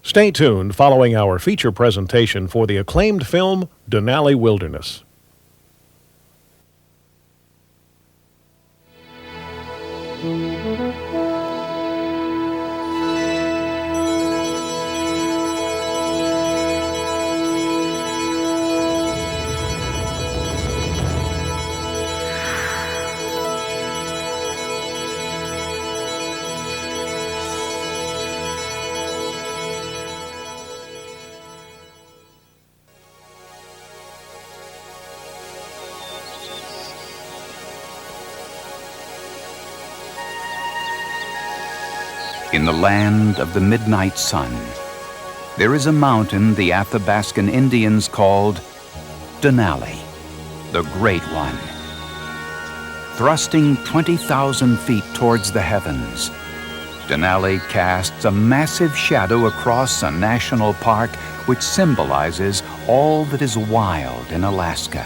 Stay tuned following our feature presentation for the acclaimed film Denali Wilderness. In the land of the midnight sun, there is a mountain the Athabascan Indians called Denali, the Great One. Thrusting 20,000 feet towards the heavens, Denali casts a massive shadow across a national park which symbolizes all that is wild in Alaska.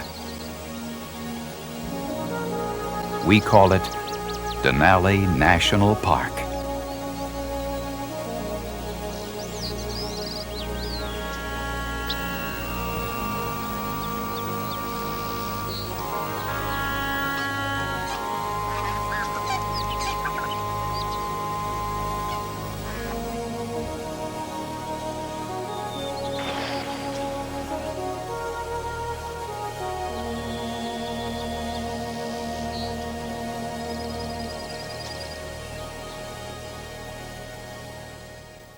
We call it Denali National Park.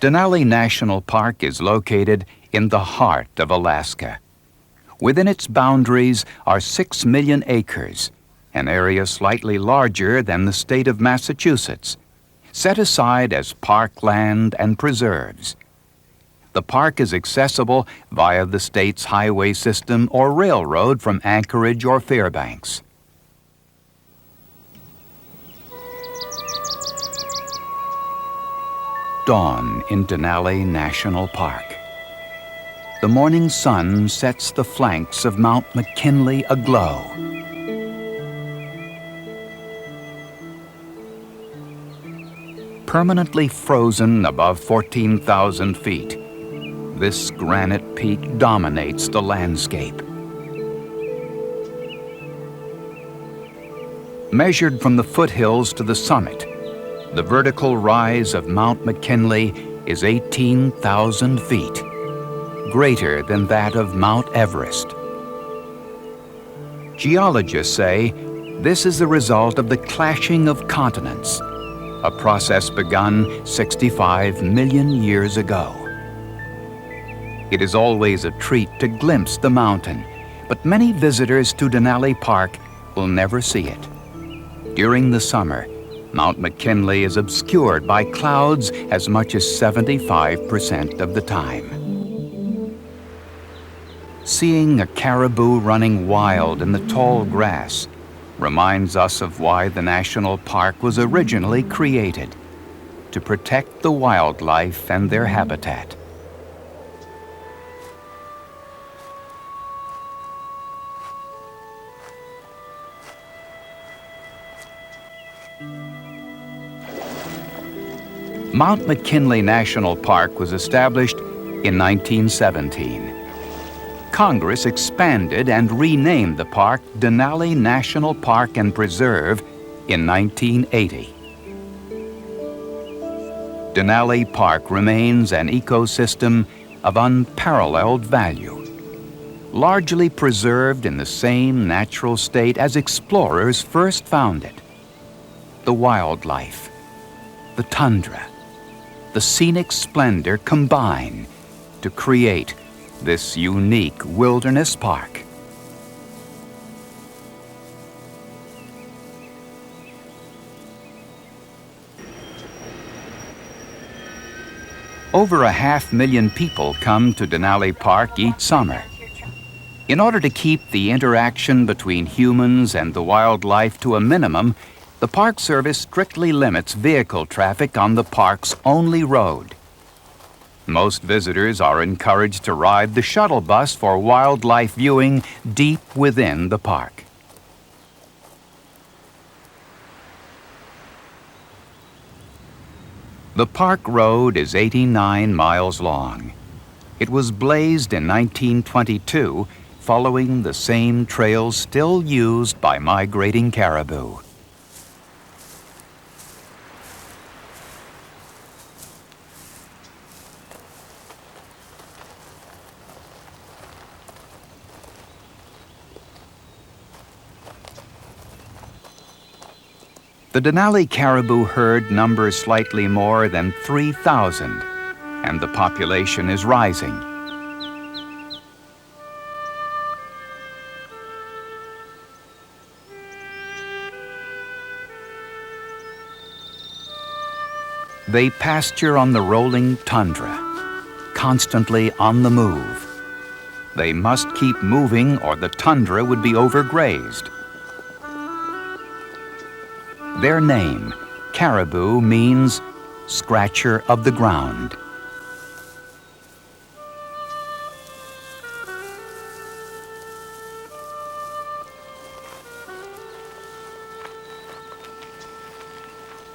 Denali National Park is located in the heart of Alaska. Within its boundaries are 6 million acres, an area slightly larger than the state of Massachusetts, set aside as parkland and preserves. The park is accessible via the state's highway system or railroad from Anchorage or Fairbanks. Dawn in Denali National Park. The morning sun sets the flanks of Mount McKinley aglow. Permanently frozen above 14,000 feet, this granite peak dominates the landscape. Measured from the foothills to the summit, the vertical rise of Mount McKinley is 18,000 feet, greater than that of Mount Everest. Geologists say this is the result of the clashing of continents, a process begun 65 million years ago. It is always a treat to glimpse the mountain, but many visitors to Denali Park will never see it. During the summer, Mount McKinley is obscured by clouds as much as 75% of the time. Seeing a caribou running wild in the tall grass reminds us of why the national park was originally created, to protect the wildlife and their habitat. Mount McKinley National Park was established in 1917. Congress expanded and renamed the park Denali National Park and Preserve in 1980. Denali Park remains an ecosystem of unparalleled value, largely preserved in the same natural state as explorers first found it. The wildlife, the tundra, the scenic splendor combine to create this unique wilderness park. Over 500,000 people come to Denali Park each summer. In order to keep the interaction between humans and the wildlife to a minimum, the Park Service strictly limits vehicle traffic on the park's only road. Most visitors are encouraged to ride the shuttle bus for wildlife viewing deep within the park. The park road is 89 miles long. It was blazed in 1922, following the same trails still used by migrating caribou. The Denali caribou herd numbers slightly more than 3,000, and the population is rising. They pasture on the rolling tundra, constantly on the move. They must keep moving or the tundra would be overgrazed. Their name, caribou, means scratcher of the ground.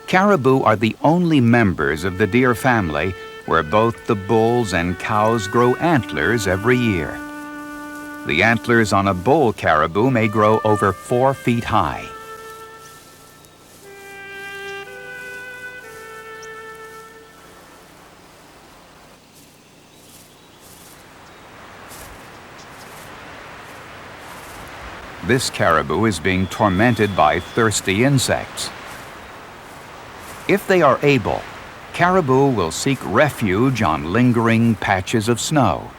Caribou are the only members of the deer family where both the bulls and cows grow antlers every year. The antlers on a bull caribou may grow over 4 feet high. This caribou is being tormented by thirsty insects. If they are able, caribou will seek refuge on lingering patches of snow.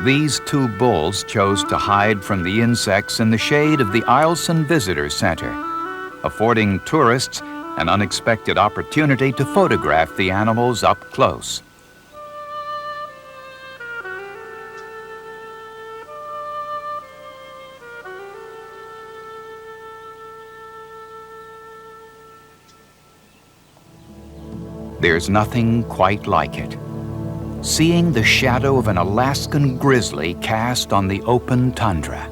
These 2 bulls chose to hide from the insects in the shade of the Eielson Visitor Center, affording tourists an unexpected opportunity to photograph the animals up close. There's nothing quite like it. Seeing the shadow of an Alaskan grizzly cast on the open tundra.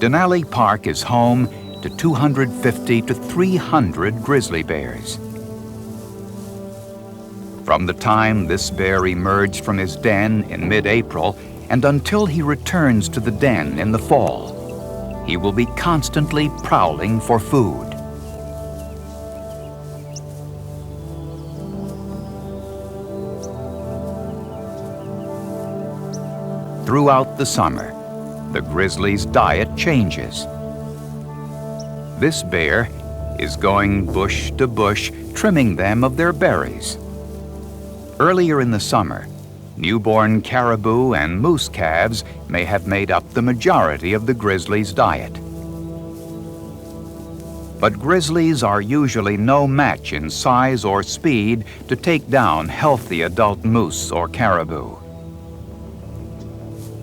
Denali Park is home to 250 to 300 grizzly bears. From the time this bear emerged from his den in mid-April and until he returns to the den in the fall, he will be constantly prowling for food. Throughout the summer, the grizzly's diet changes. This bear is going bush to bush, trimming them of their berries. Earlier in the summer, newborn caribou and moose calves may have made up the majority of the grizzly's diet. But grizzlies are usually no match in size or speed to take down healthy adult moose or caribou.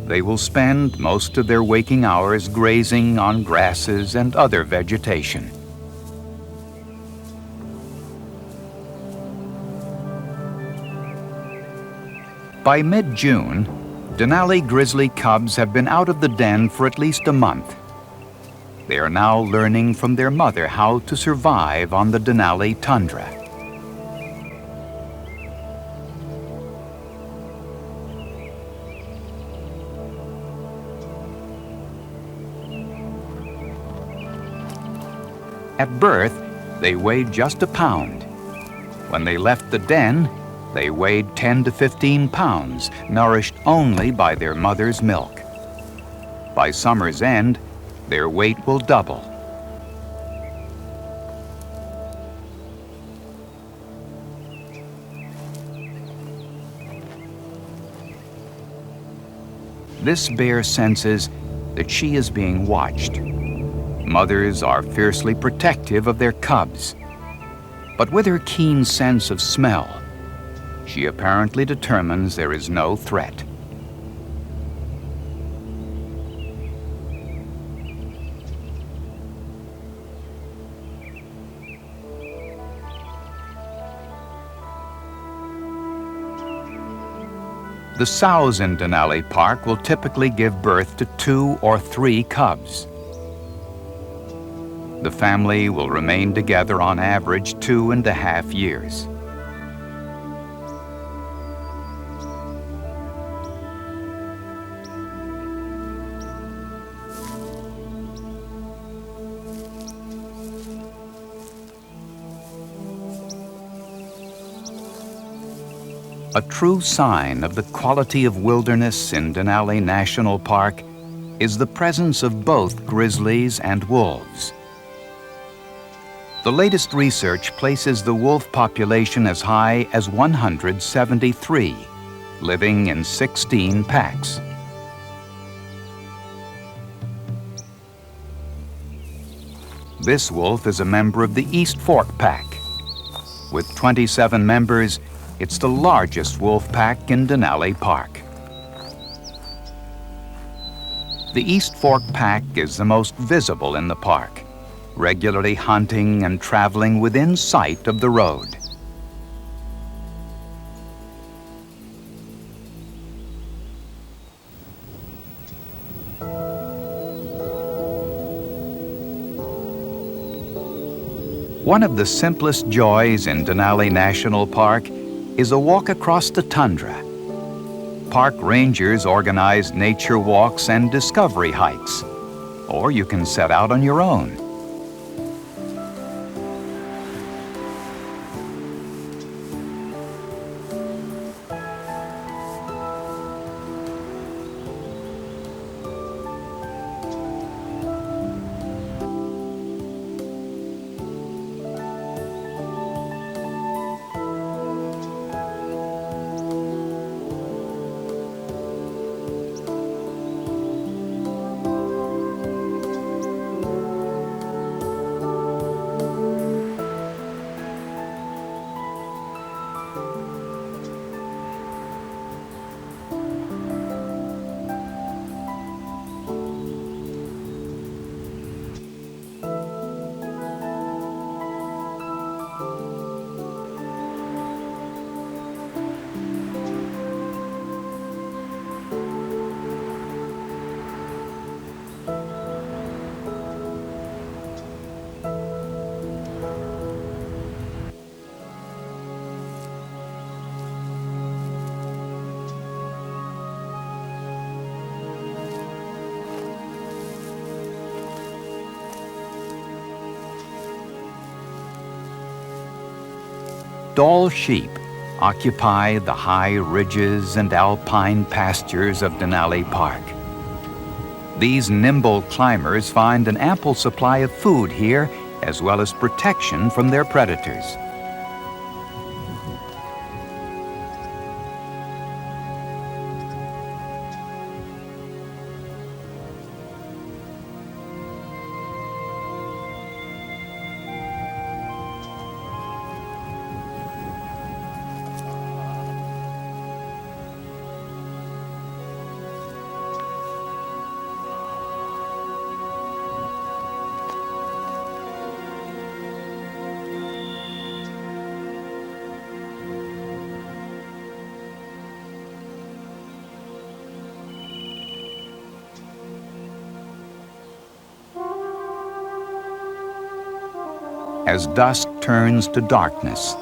They will spend most of their waking hours grazing on grasses and other vegetation. By mid-June, Denali grizzly cubs have been out of the den for at least a month. They are now learning from their mother how to survive on the Denali tundra. At birth, they weighed just a pound. When they left the den, they weighed 10 to 15 pounds, nourished only by their mother's milk. By summer's end, their weight will double. This bear senses that she is being watched. Mothers are fiercely protective of their cubs. But with her keen sense of smell, she apparently determines there is no threat. The sows in Denali Park will typically give birth to 2 or 3 cubs. The family will remain together on average 2.5 years. A true sign of the quality of wilderness in Denali National Park is the presence of both grizzlies and wolves. The latest research places the wolf population as high as 173, living in 16 packs. This wolf is a member of the East Fork Pack. With 27 members, it's the largest wolf pack in Denali Park. The East Fork Pack is the most visible in the park, regularly hunting and traveling within sight of the road. One of the simplest joys in Denali National Park is a walk across the tundra. Park rangers organize nature walks and discovery hikes, or you can set out on your own. Dall sheep occupy the high ridges and alpine pastures of Denali Park. These nimble climbers find an ample supply of food here, as well as protection from their predators. As dusk turns to darkness,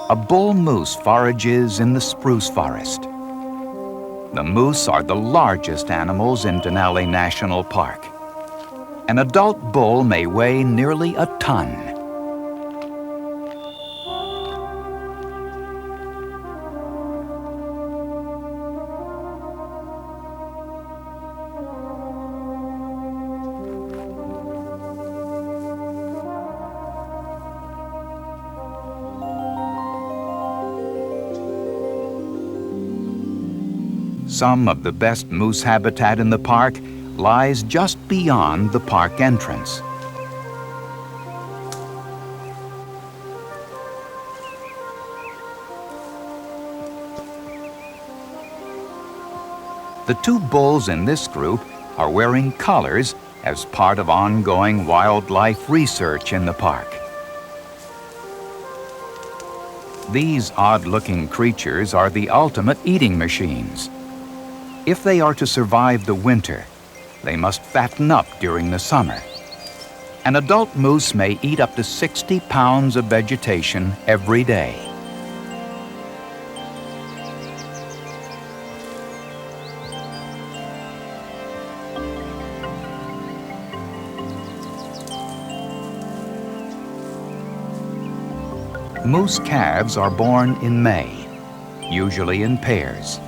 a bull moose forages in the spruce forest. The moose are the largest animals in Denali National Park. An adult bull may weigh nearly a ton. Some of the best moose habitat in the park lies just beyond the park entrance. The two bulls in this group are wearing collars as part of ongoing wildlife research in the park. These odd-looking creatures are the ultimate eating machines. If they are to survive the winter, they must fatten up during the summer. An adult moose may eat up to 60 pounds of vegetation every day. Moose calves are born in May, usually in pairs.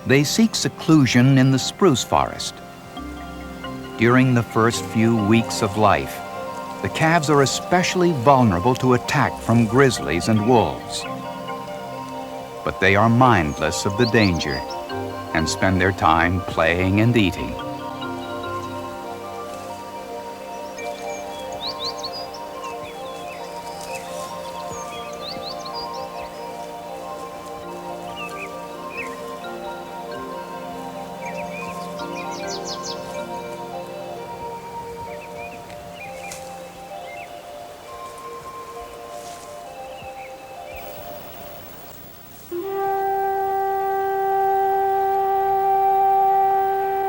They seek seclusion in the spruce forest. During the first few weeks of life, the calves are especially vulnerable to attack from grizzlies and wolves. But they are mindless of the danger and spend their time playing and eating.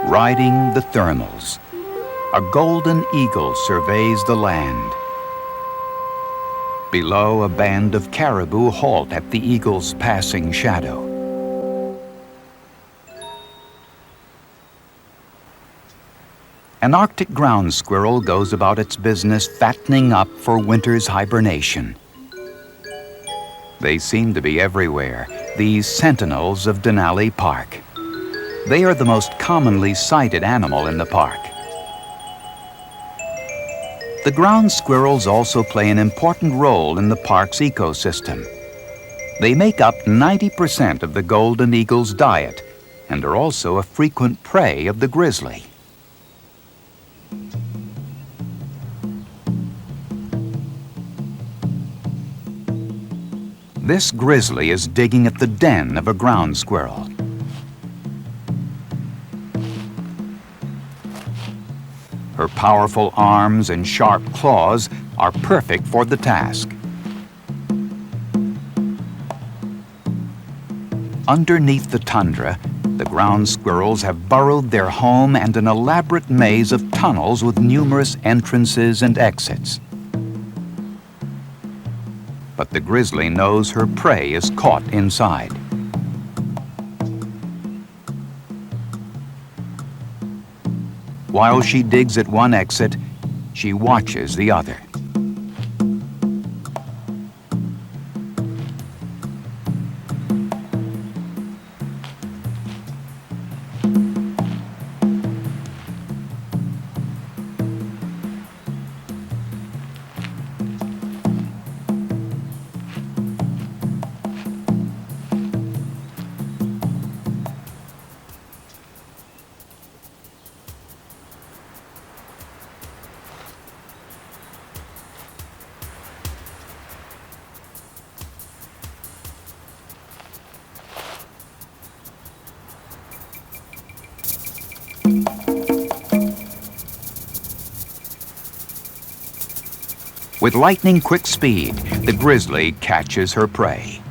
Riding the thermals, a golden eagle surveys the land. Below, a band of caribou halt at the eagle's passing shadow. An Arctic ground squirrel goes about its business fattening up for winter's hibernation. They seem to be everywhere, these sentinels of Denali Park. They are the most commonly sighted animal in the park. The ground squirrels also play an important role in the park's ecosystem. They make up 90% of the golden eagle's diet and are also a frequent prey of the grizzly. This grizzly is digging at the den of a ground squirrel. Her powerful arms and sharp claws are perfect for the task. Underneath the tundra, the ground squirrels have burrowed their home and an elaborate maze of tunnels with numerous entrances and exits. But the grizzly knows her prey is caught inside. While she digs at one exit, she watches the other. With lightning-quick speed, the grizzly catches her prey.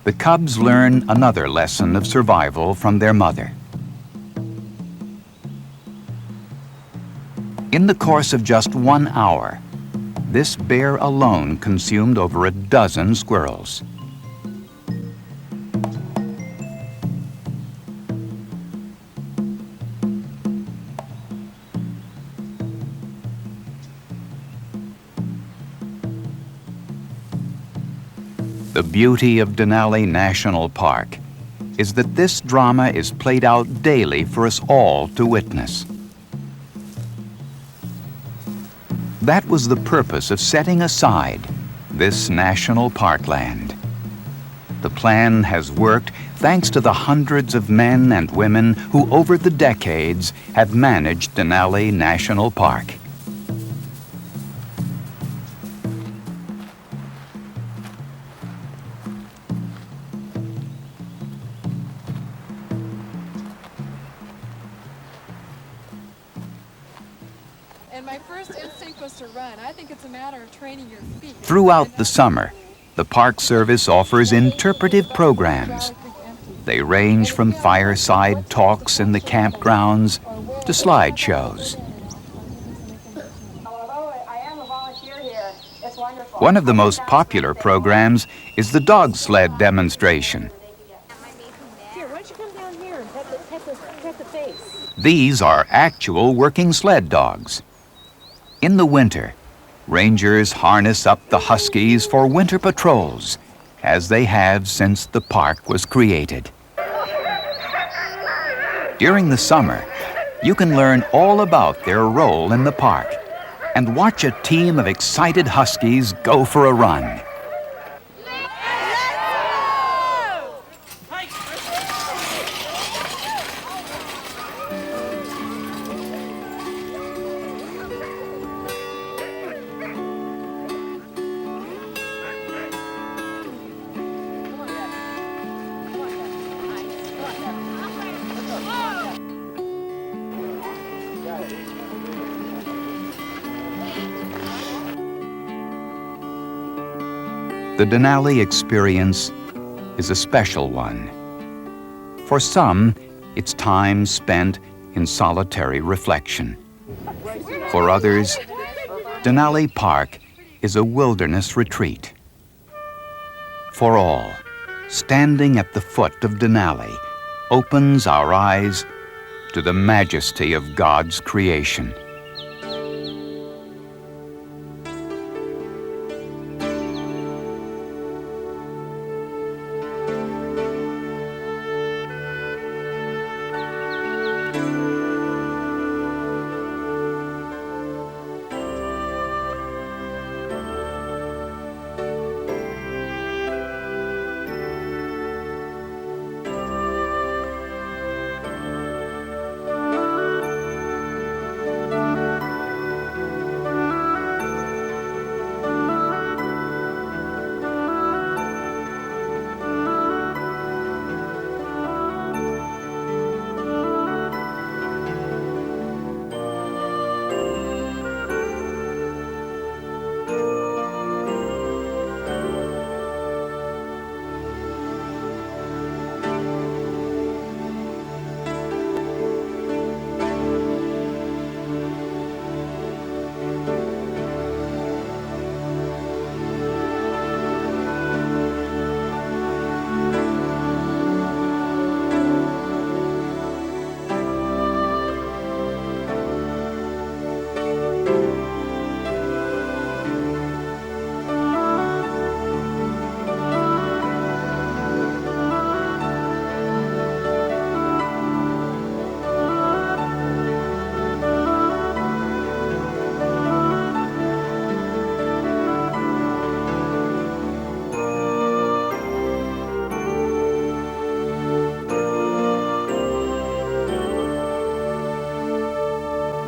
The cubs learn another lesson of survival from their mother. In the course of just 1 hour, this bear alone consumed over a dozen squirrels. The beauty of Denali National Park is that this drama is played out daily for us all to witness. That was the purpose of setting aside this national parkland. The plan has worked thanks to the hundreds of men and women who over the decades have managed Denali National Park. And my first instinct was to run. I think it's a matter of training your feet. Throughout the summer, the Park Service offers interpretive programs. They range from fireside talks in the campgrounds to slideshows. One of the most popular programs is the dog sled demonstration. Here, why don't you come down here and pet the face? These are actual working sled dogs. In the winter, rangers harness up the huskies for winter patrols, as they have since the park was created. During the summer, you can learn all about their role in the park and watch a team of excited huskies go for a run. The Denali experience is a special one. For some, it's time spent in solitary reflection. For others, Denali Park is a wilderness retreat. For all, standing at the foot of Denali opens our eyes to the majesty of God's creation.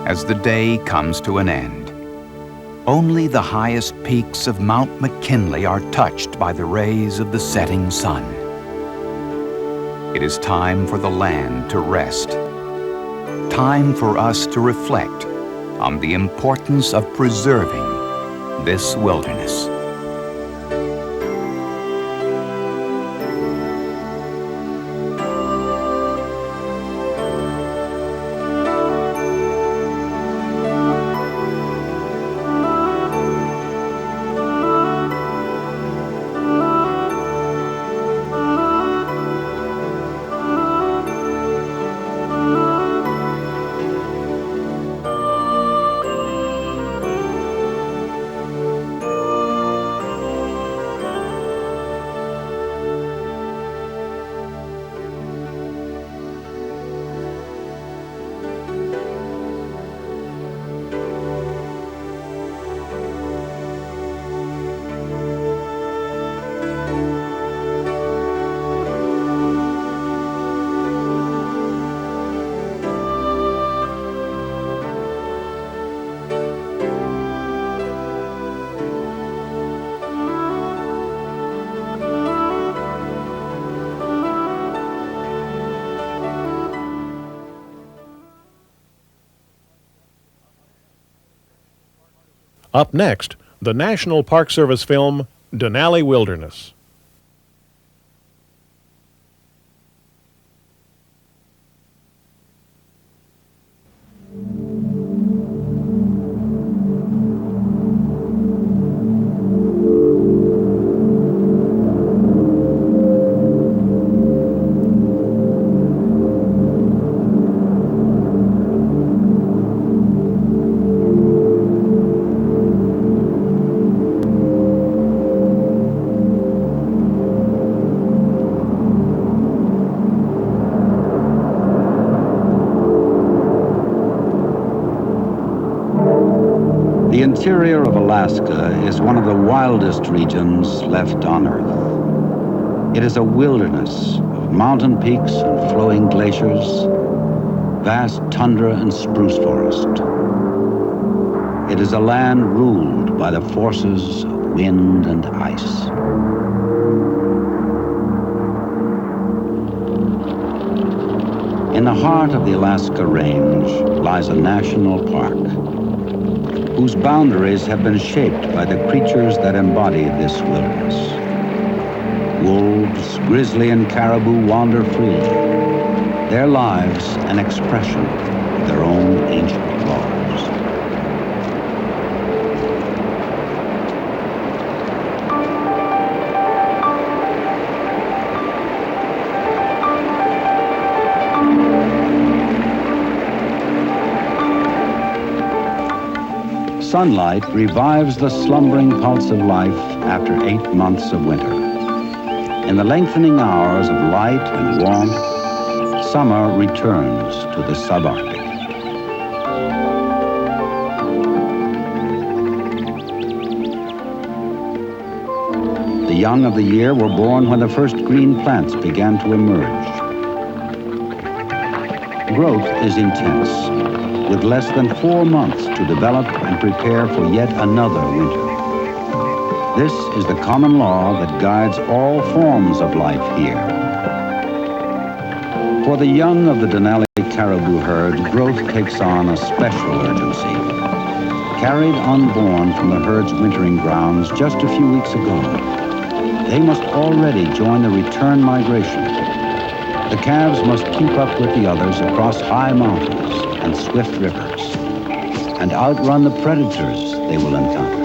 As the day comes to an end, only the highest peaks of Mount McKinley are touched by the rays of the setting sun. It is time for the land to rest. Time for us to reflect on the importance of preserving this wilderness. Up next, the National Park Service film Denali Wilderness. The interior of Alaska is one of the wildest regions left on Earth. It is a wilderness of mountain peaks and flowing glaciers, vast tundra and spruce forest. It is a land ruled by the forces of wind and ice. In the heart of the Alaska Range lies a national park, whose boundaries have been shaped by the creatures that embody this wilderness. Wolves, grizzly, and caribou wander freely, their lives an expression of their own ancient laws. Sunlight revives the slumbering pulse of life after 8 months of winter. In the lengthening hours of light and warmth, summer returns to the subarctic. The young of the year were born when the first green plants began to emerge. Growth is intense, with less than 4 months to develop and prepare for yet another winter. This is the common law that guides all forms of life here. For the young of the Denali caribou herd, growth takes on a special urgency. Carried unborn from the herd's wintering grounds just a few weeks ago, they must already join the return migration. The calves must keep up with the others across high mountains and swift rivers, and outrun the predators they will encounter.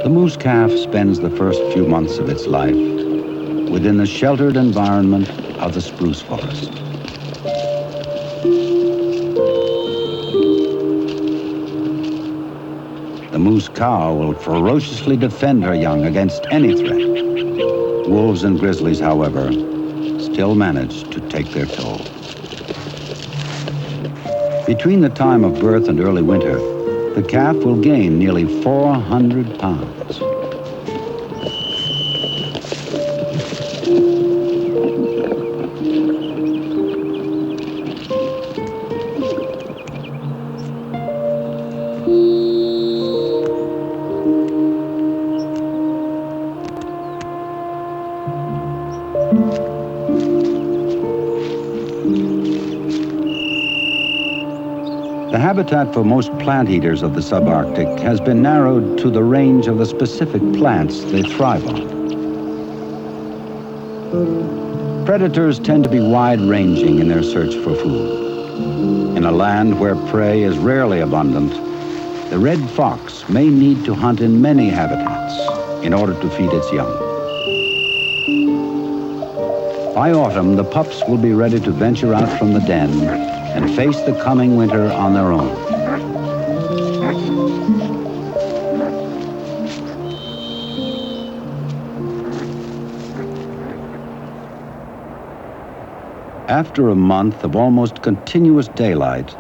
The moose calf spends the first few months of its life within the sheltered environment of the spruce forest. The moose cow will ferociously defend her young against any threat. Wolves and grizzlies, however, still manage to take their toll. Between the time of birth and early winter, the calf will gain nearly 400 pounds. The habitat for most plant eaters of the subarctic has been narrowed to the range of the specific plants they thrive on. Predators tend to be wide-ranging in their search for food. In a land where prey is rarely abundant, the red fox may need to hunt in many habitats in order to feed its young. By autumn, the pups will be ready to venture out from the den and face the coming winter on their own. After a month of almost continuous daylight,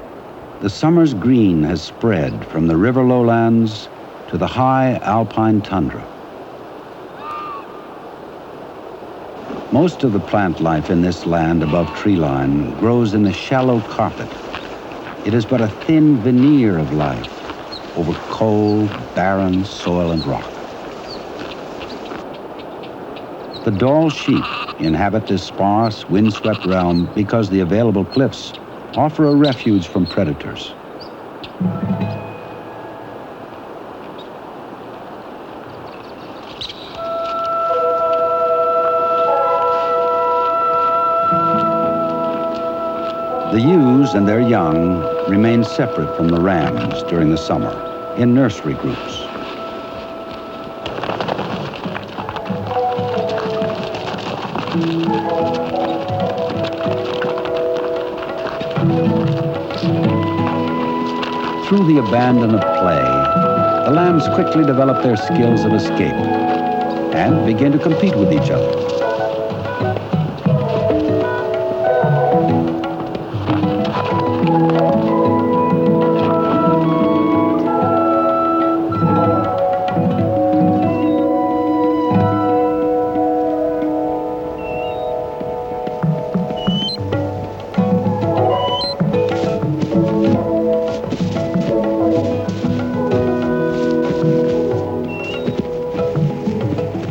the summer's green has spread from the river lowlands to the high alpine tundra. Most of the plant life in this land above treeline grows in a shallow carpet. It is but a thin veneer of life over cold, barren soil and rock. The Dall sheep inhabit this sparse, windswept realm because the available cliffs offer a refuge from predators. The ewes and their young remain separate from the rams during the summer in nursery groups. Through the abandon of play, the lambs quickly develop their skills of escape and begin to compete with each other.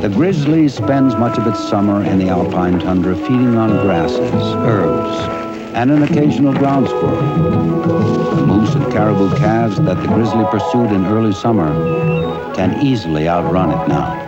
The grizzly spends much of its summer in the alpine tundra feeding on grasses, herbs, and an occasional ground squirrel. The moose and caribou calves that the grizzly pursued in early summer can easily outrun it now.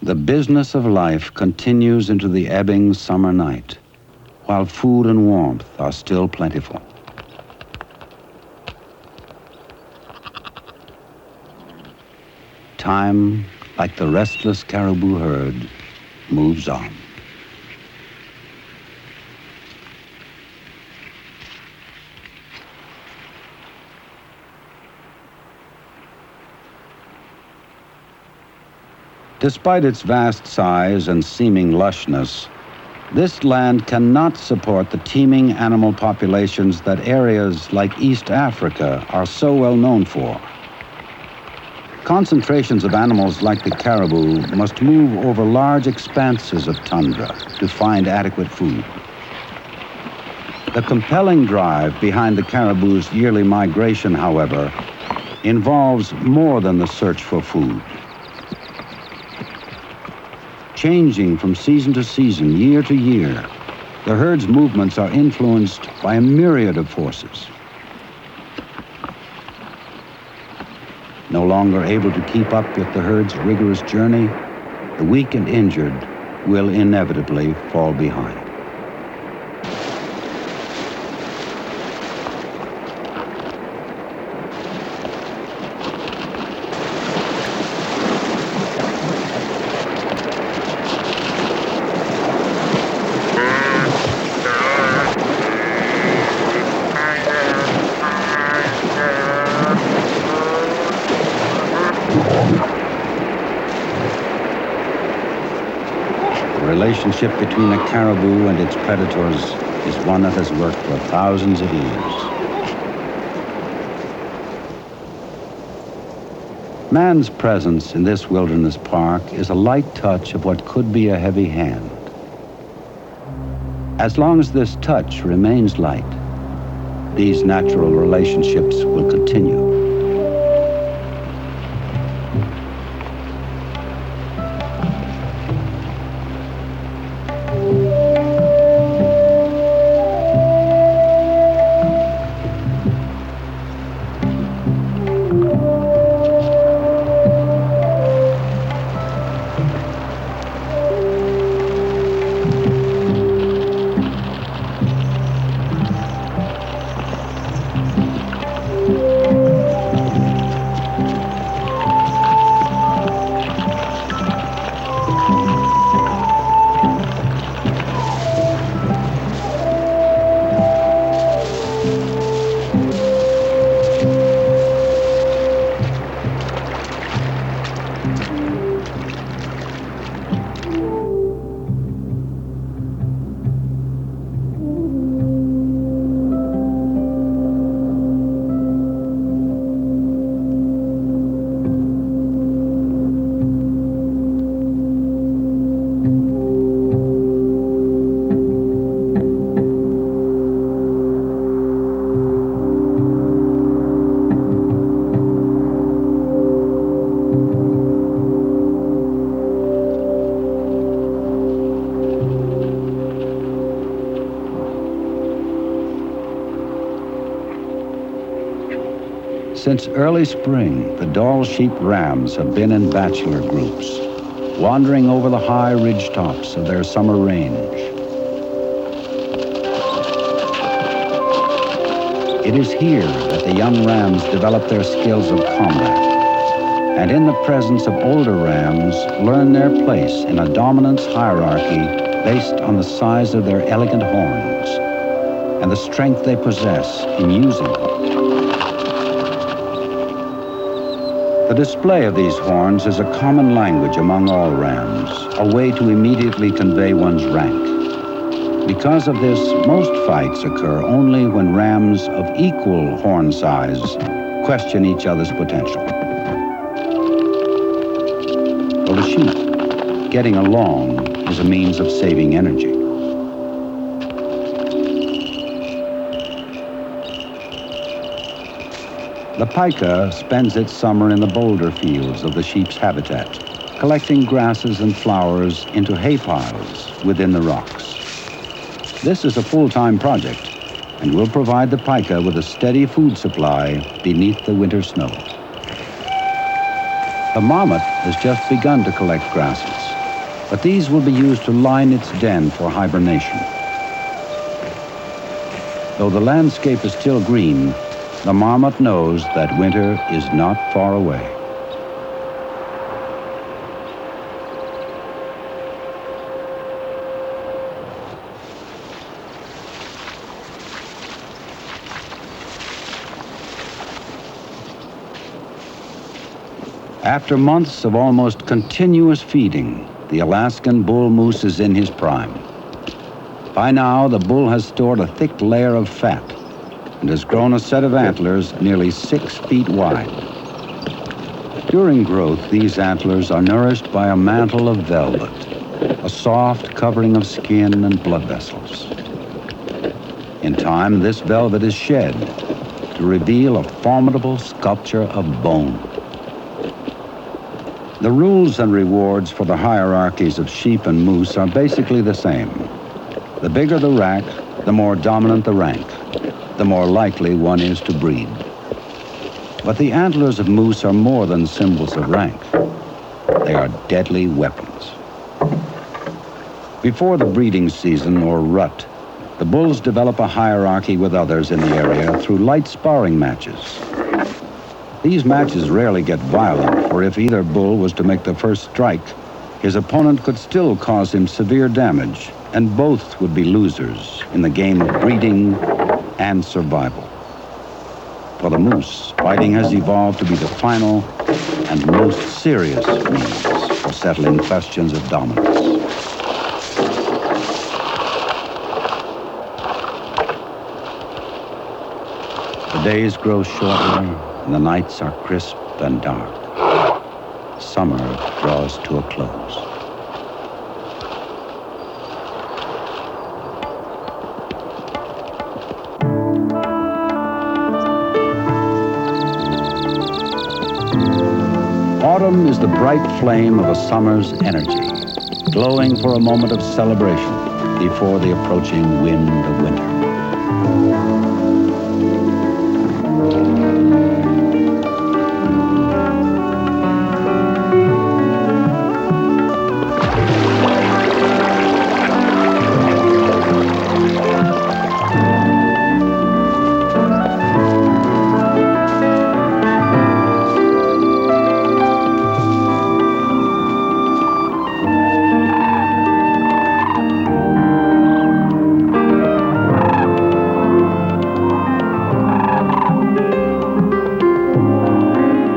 The business of life continues into the ebbing summer night, while food and warmth are still plentiful. Time, like the restless caribou herd, moves on. Despite its vast size and seeming lushness, this land cannot support the teeming animal populations that areas like East Africa are so well known for. Concentrations of animals like the caribou must move over large expanses of tundra to find adequate food. The compelling drive behind the caribou's yearly migration, however, involves more than the search for food. Changing from season to season, year to year, the herd's movements are influenced by a myriad of forces. No longer able to keep up with the herd's rigorous journey, the weak and injured will inevitably fall behind. The relationship between a caribou and its predators is one that has worked for thousands of years. Man's presence in this wilderness park is a light touch of what could be a heavy hand. As long as this touch remains light, these natural relationships will continue. Since early spring, the Dall sheep rams have been in bachelor groups, wandering over the high ridge tops of their summer range. It is here that the young rams develop their skills of combat, and in the presence of older rams, learn their place in a dominance hierarchy based on the size of their elegant horns and the strength they possess in using them. The display of these horns is a common language among all rams, a way to immediately convey one's rank. Because of this, most fights occur only when rams of equal horn size question each other's potential. For the sheep, getting along is a means of saving energy. The pika spends its summer in the boulder fields of the sheep's habitat, collecting grasses and flowers into hay piles within the rocks. This is a full-time project and will provide the pika with a steady food supply beneath the winter snow. The marmot has just begun to collect grasses, but these will be used to line its den for hibernation. Though the landscape is still green, the marmot knows that winter is not far away. After months of almost continuous feeding, the Alaskan bull moose is in his prime. By now, the bull has stored a thick layer of fat and has grown a set of antlers nearly 6 feet wide. During growth, these antlers are nourished by a mantle of velvet, a soft covering of skin and blood vessels. In time, this velvet is shed to reveal a formidable sculpture of bone. The rules and rewards for the hierarchies of sheep and moose are basically the same. The bigger the rack, the more dominant the rank, the more likely one is to breed. But the antlers of moose are more than symbols of rank. They are deadly weapons. Before the breeding season, or rut, the bulls develop a hierarchy with others in the area through light sparring matches. These matches rarely get violent, for if either bull was to make the first strike, his opponent could still cause him severe damage, and both would be losers in the game of breeding and survival. For the moose, fighting has evolved to be the final and most serious means of settling questions of dominance. The days grow shorter and the nights are crisp and dark. Summer draws to a close. Autumn is the bright flame of a summer's energy, glowing for a moment of celebration before the approaching wind of winter.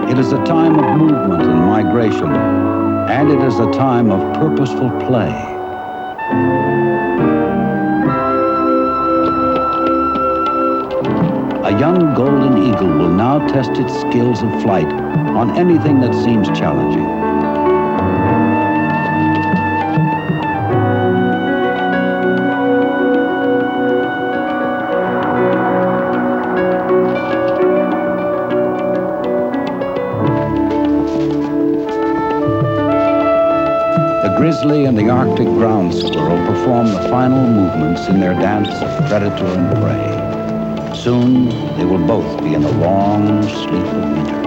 It is a time of movement and migration, and it is a time of purposeful play. A young golden eagle will now test its skills of flight on anything that seems challenging. The grizzly and the Arctic ground squirrel perform the final movements in their dance of predator and prey. Soon, they will both be in the long sleep of winter.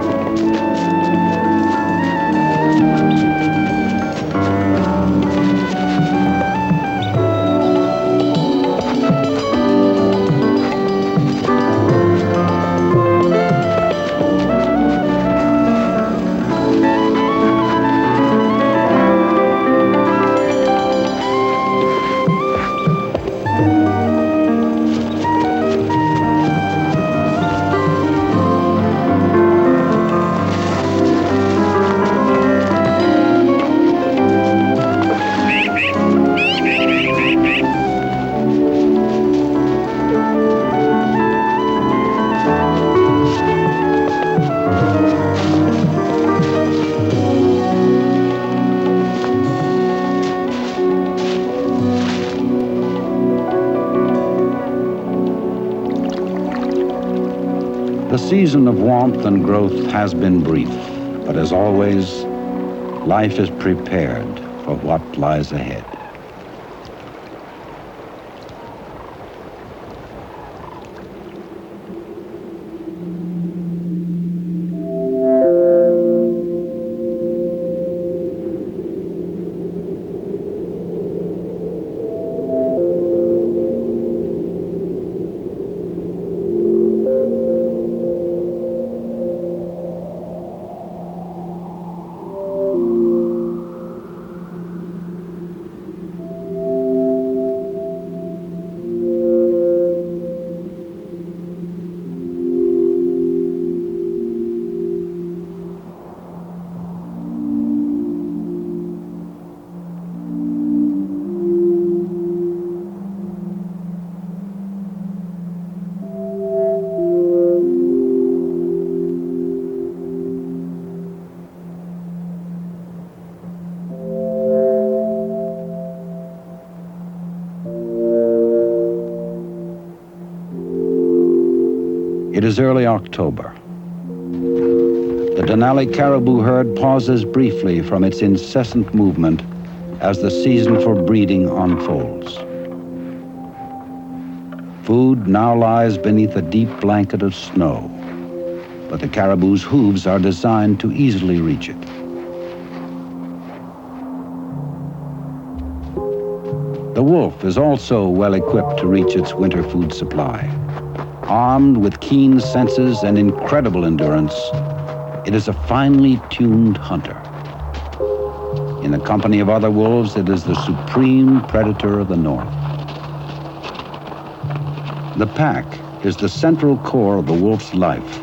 The season of warmth and growth has been brief, but as always, life is prepared for what lies ahead. It is early October. The Denali caribou herd pauses briefly from its incessant movement as the season for breeding unfolds. Food now lies beneath a deep blanket of snow, but the caribou's hooves are designed to easily reach it. The wolf is also well equipped to reach its winter food supply. Armed with keen senses and incredible endurance, it is a finely tuned hunter. In the company of other wolves, it is the supreme predator of the north. The pack is the central core of the wolf's life,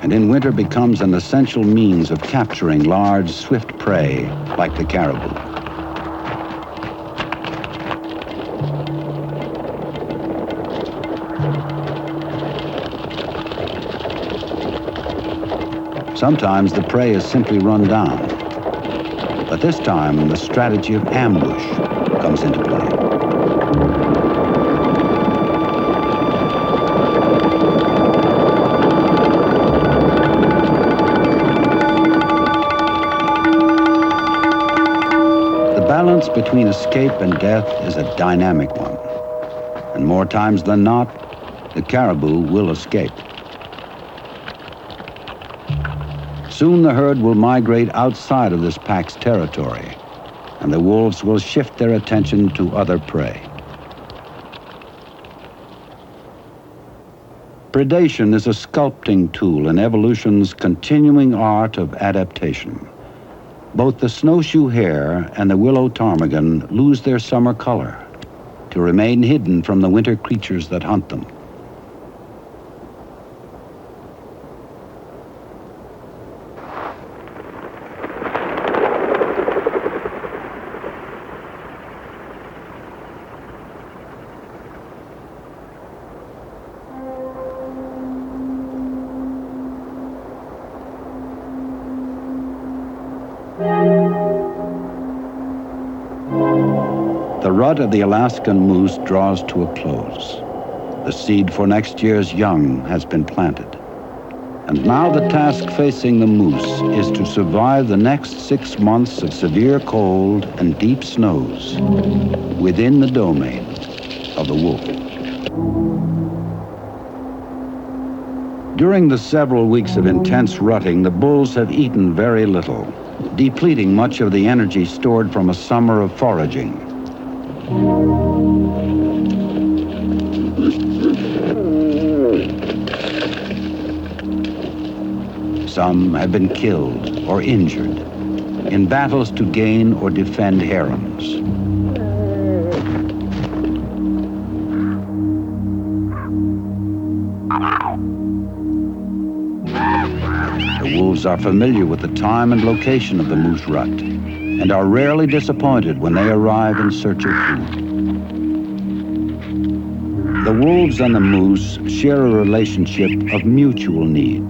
and in winter becomes an essential means of capturing large, swift prey like the caribou. Sometimes the prey is simply run down. But this time, the strategy of ambush comes into play. The balance between escape and death is a dynamic one. And more times than not, the caribou will escape. Soon the herd will migrate outside of this pack's territory, and the wolves will shift their attention to other prey. Predation is a sculpting tool in evolution's continuing art of adaptation. Both the snowshoe hare and the willow ptarmigan lose their summer color to remain hidden from the winter creatures that hunt them. The rut of the Alaskan moose draws to a close. The seed for next year's young has been planted. And now the task facing the moose is to survive the next 6 months of severe cold and deep snows within the domain of the wolf. During the several weeks of intense rutting, the bulls have eaten very little, depleting much of the energy stored from a summer of foraging. Some have been killed or injured in battles to gain or defend harems. The wolves are familiar with the time and location of the moose rut and are rarely disappointed when they arrive in search of food. The wolves and the moose share a relationship of mutual need,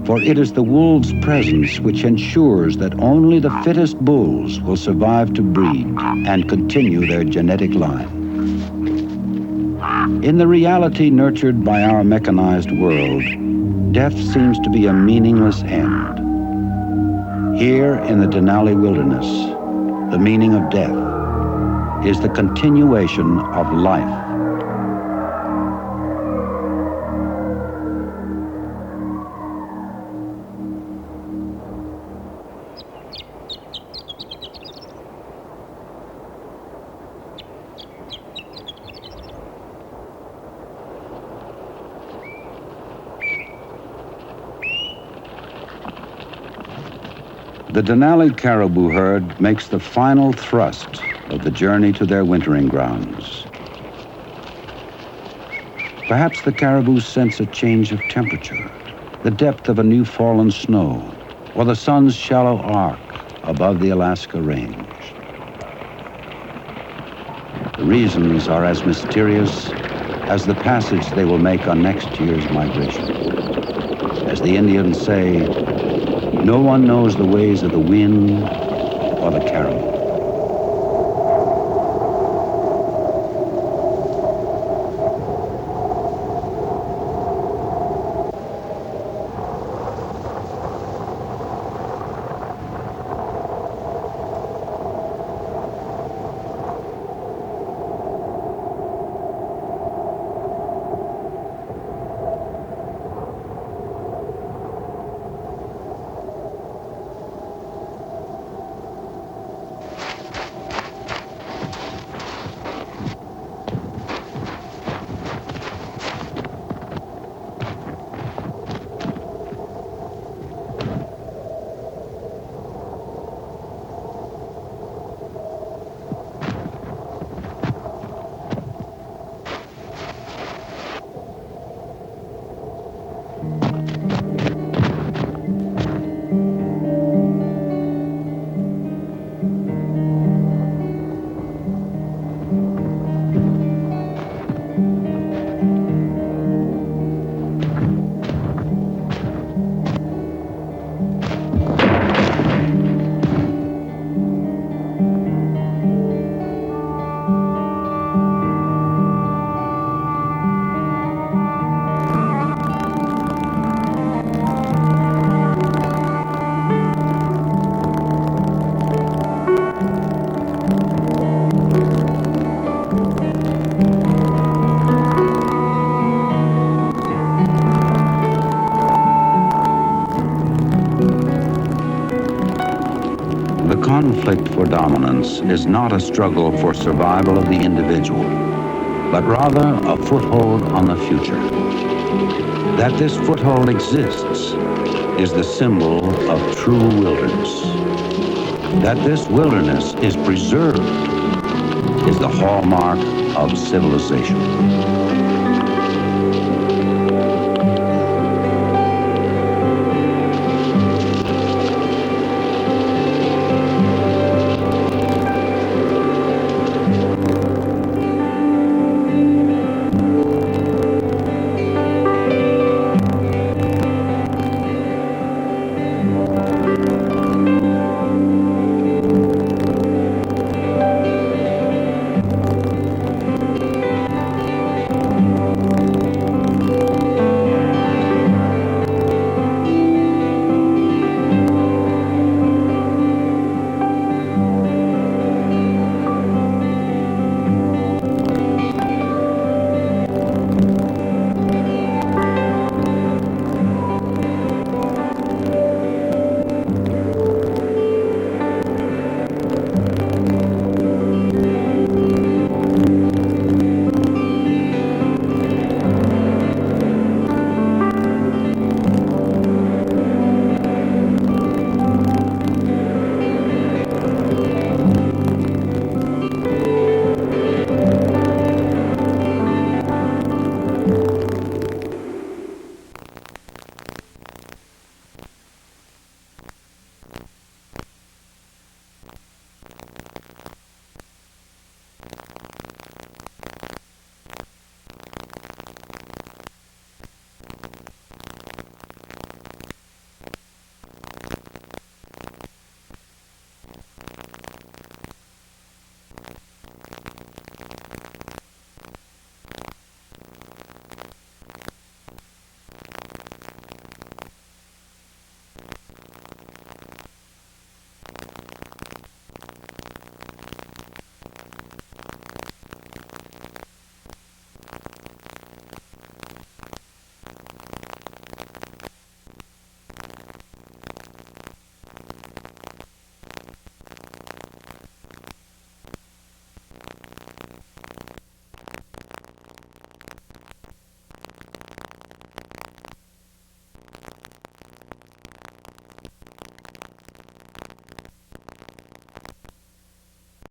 for it is the wolves' presence which ensures that only the fittest bulls will survive to breed and continue their genetic line. In the reality nurtured by our mechanized world, death seems to be a meaningless end. Here in the Denali wilderness, the meaning of death is the continuation of life. The Denali caribou herd makes the final thrust of the journey to their wintering grounds. Perhaps the caribou sense a change of temperature, the depth of a new fallen snow, or the sun's shallow arc above the Alaska range. The reasons are as mysterious as the passage they will make on next year's migration. As the Indians say, no one knows the ways of the wind or the caribou. conflict for dominance is not a struggle for survival of the individual, but rather a foothold on the future. That this foothold exists is the symbol of true wilderness. That this wilderness is preserved is the hallmark of civilization.